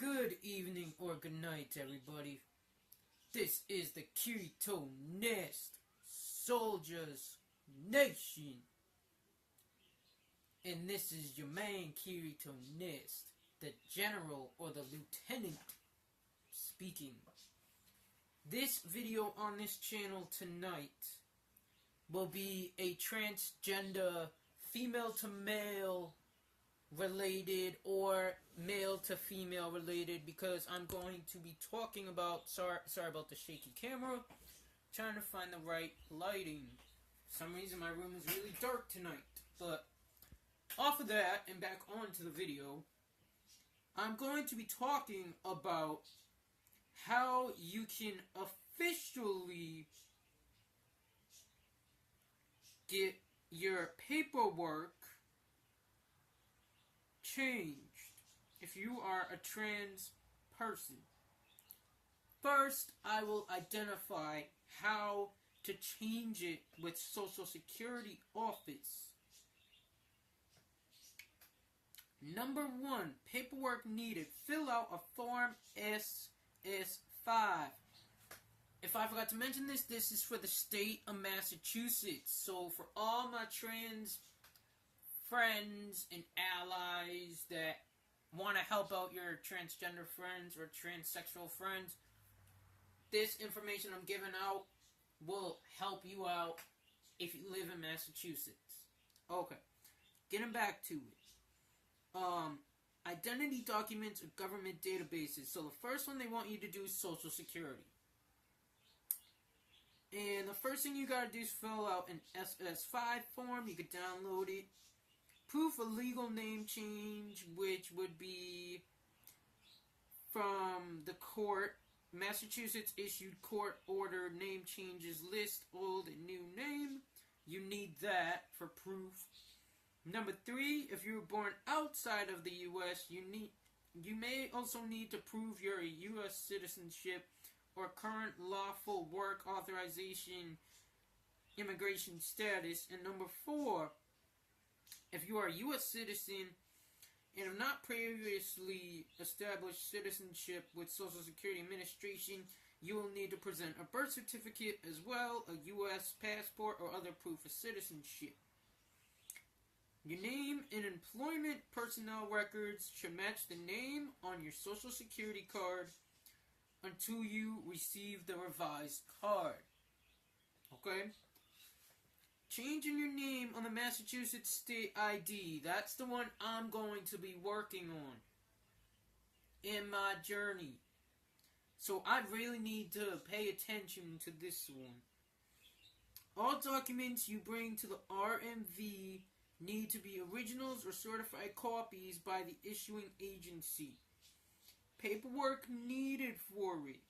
Good evening or good night, everybody. This is the Kirito Nest Soldiers Nation. And this is your man, Kirito Nest, the general or the lieutenant speaking. This video on this channel tonight will be a transgender, female to male related or male to female related, because I'm going to be talking about, sorry about the shaky camera, trying to find the right lighting. For some reason my room is really dark tonight. But off of that and back onto the video, I'm going to be talking about how you can officially get your paperwork changed if you are a trans person. First, I will identify how to change it with Social Security Office. Number 1, paperwork needed. Fill out a Form SS5. If I forgot to mention this, this is for the state of Massachusetts. So for all my trans friends and allies that want to help out your transgender friends or transsexual friends, this information I'm giving out will help you out if you live in Massachusetts. Okay, getting back to it. Identity documents or government databases. So the first one they want you to do is Social Security. And the first thing you gotta do is fill out an SS5 form. You could download it. Proof of legal name change, which would be from the court. Massachusetts issued court order name changes list, old and new name. You need that for proof. Number 3, if you were born outside of the U.S., you may also need to prove your U.S. citizenship or current lawful work authorization immigration status. And number 4, if you are a U.S. citizen and have not previously established citizenship with Social Security Administration, you will need to present a birth certificate as well, a U.S. passport, or other proof of citizenship. Your name and employment personnel records should match the name on your Social Security card until you receive the revised card. Okay? Changing your name on the Massachusetts State ID. That's the one I'm going to be working on in my journey. So I really need to pay attention to this one. All documents you bring to the RMV need to be originals or certified copies by the issuing agency. Paperwork needed for it.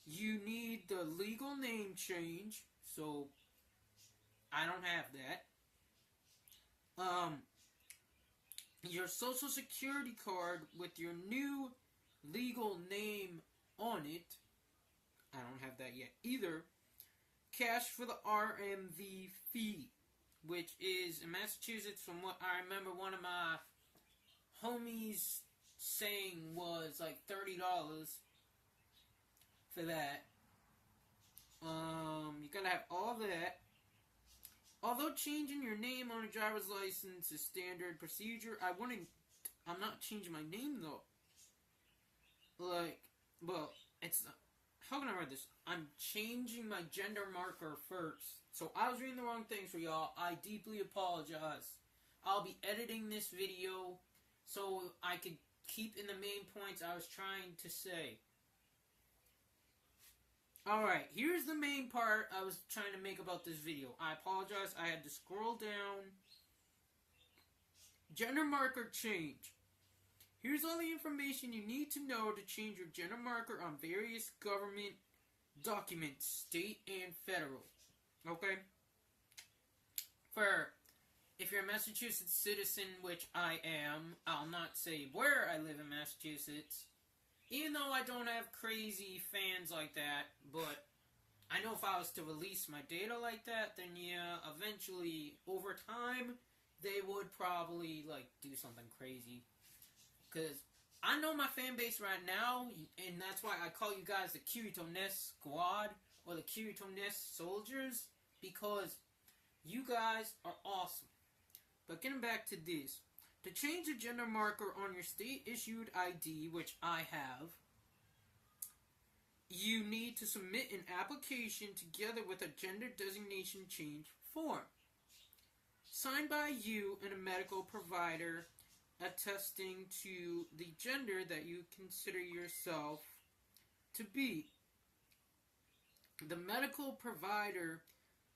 You need the legal name change, so I don't have that. Your Social Security card with your new legal name on it. I don't have that yet either. Cash for the RMV fee, which is in Massachusetts, from what I remember one of my homies saying, was like $30 for that. You gotta have all that. Although changing your name on a driver's license is standard procedure, I'm not changing my name though. It's not, how can I write this? I'm changing my gender marker first. So I was reading the wrong things for y'all. I deeply apologize. I'll be editing this video so I could keep in the main points I was trying to say. Alright, here's the main part I was trying to make about this video. I apologize, I had to scroll down. Gender marker change. Here's all the information you need to know to change your gender marker on various government documents, state and federal. Okay? If you're a Massachusetts citizen, which I am, I'll not say where I live in Massachusetts, even though I don't have crazy fans like that, but I know if I was to release my data like that, then yeah, eventually, over time, they would probably, do something crazy. Because I know my fan base right now, and that's why I call you guys the Kirito Nest Squad, or the Kirito Nest Soldiers, because you guys are awesome. But getting back to this, to change a gender marker on your state-issued ID, which I have, you need to submit an application together with a gender designation change form, signed by you and a medical provider attesting to the gender that you consider yourself to be. The medical provider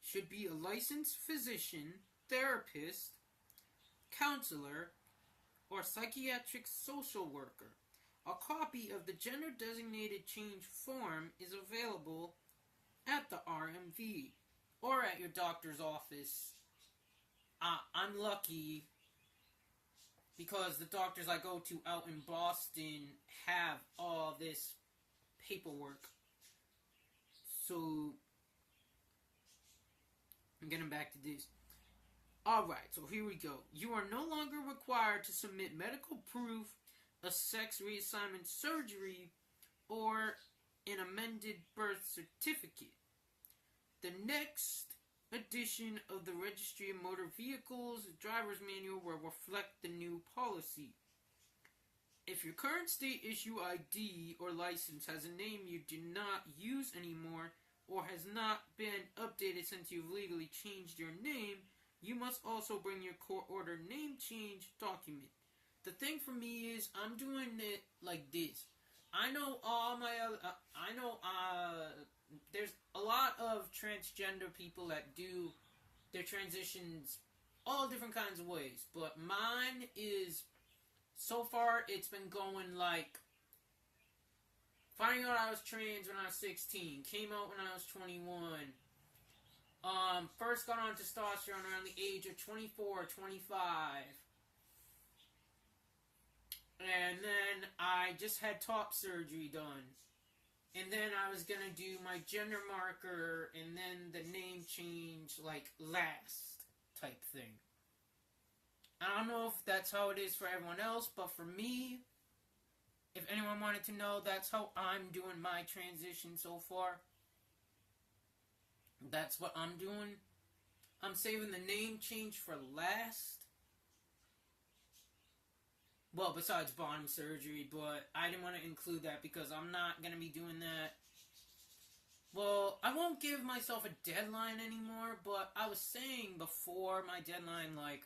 should be a licensed physician, therapist, counselor, or psychiatric social worker. A copy of the gender designated change form is available at the RMV or at your doctor's office. I'm lucky because the doctors I go to out in Boston have all this paperwork. So, I'm getting back to this. Alright, so here we go. You are no longer required to submit medical proof, a sex reassignment surgery, or an amended birth certificate. The next edition of the Registry of Motor Vehicles Driver's Manual will reflect the new policy. If your current state issue ID or license has a name you do not use anymore or has not been updated since you've legally changed your name, you must also bring your court order name change document. The thing for me is, I'm doing it like this. I know all my other, there's a lot of transgender people that do their transitions all different kinds of ways. But mine is, so far, it's been going like, finding out I was trans when I was 16, came out when I was 21, first got on testosterone around the age of 24, 25. And then I just had top surgery done. And then I was gonna do my gender marker and then the name change, like, last type thing. I don't know if that's how it is for everyone else, but for me, if anyone wanted to know, that's how I'm doing my transition so far. That's what I'm doing. I'm saving the name change for last. Well, besides bottom surgery, but I didn't want to include that because I'm not going to be doing that. Well, I won't give myself a deadline anymore, but I was saying before my deadline, like,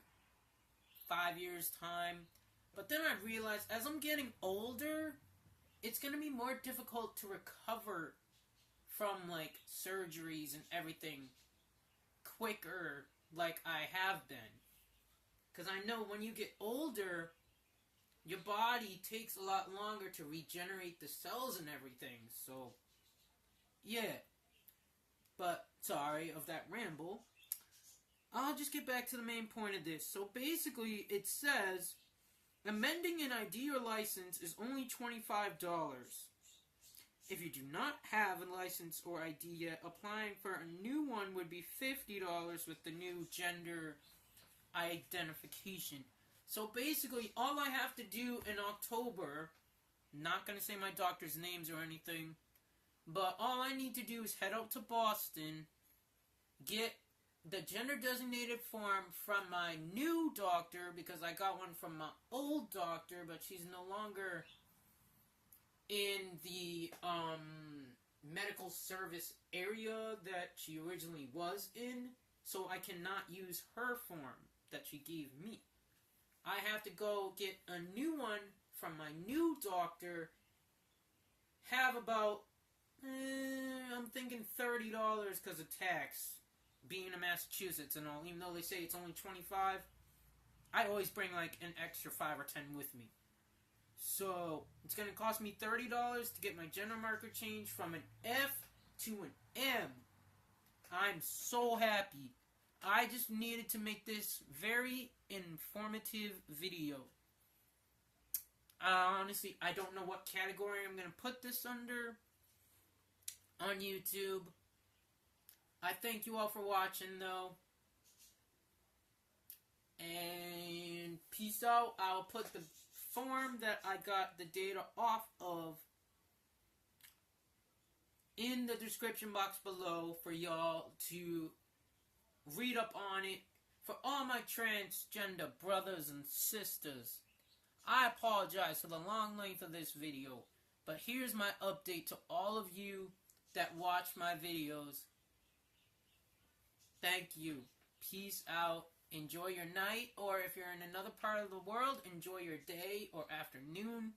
5 years' time. But then I realized, as I'm getting older, it's going to be more difficult to recover from, like, surgeries and everything quicker like I have been. Because I know when you get older, your body takes a lot longer to regenerate the cells and everything. So, yeah. But, sorry of that ramble. I'll just get back to the main point of this. So, basically, it says, amending an ID or license is only $25. If you do not have a license or ID yet, applying for a new one would be $50 with the new gender identification. So basically, all I have to do in October, not going to say my doctor's names or anything, but all I need to do is head out to Boston, get the gender designated form from my new doctor, because I got one from my old doctor, but she's no longer in the medical service area that she originally was in, so I cannot use her form that she gave me. I have to go get a new one from my new doctor, have about, I'm thinking $30 because of tax, being in Massachusetts and all, even though they say it's only $25, I always bring like an extra $5 or $10 with me. So, it's going to cost me $30 to get my gender marker changed from an F to an M. I'm so happy. I just needed to make this very informative video. Honestly, I don't know what category I'm going to put this under on YouTube. I thank you all for watching, though. And peace out. I'll put the forum that I got the data off of in the description box below for y'all to read up on it. For all my transgender brothers and sisters, I apologize for the long length of this video, but here's my update to all of you that watch my videos. Thank you. Peace out. Enjoy your night, or if you're in another part of the world, enjoy your day or afternoon.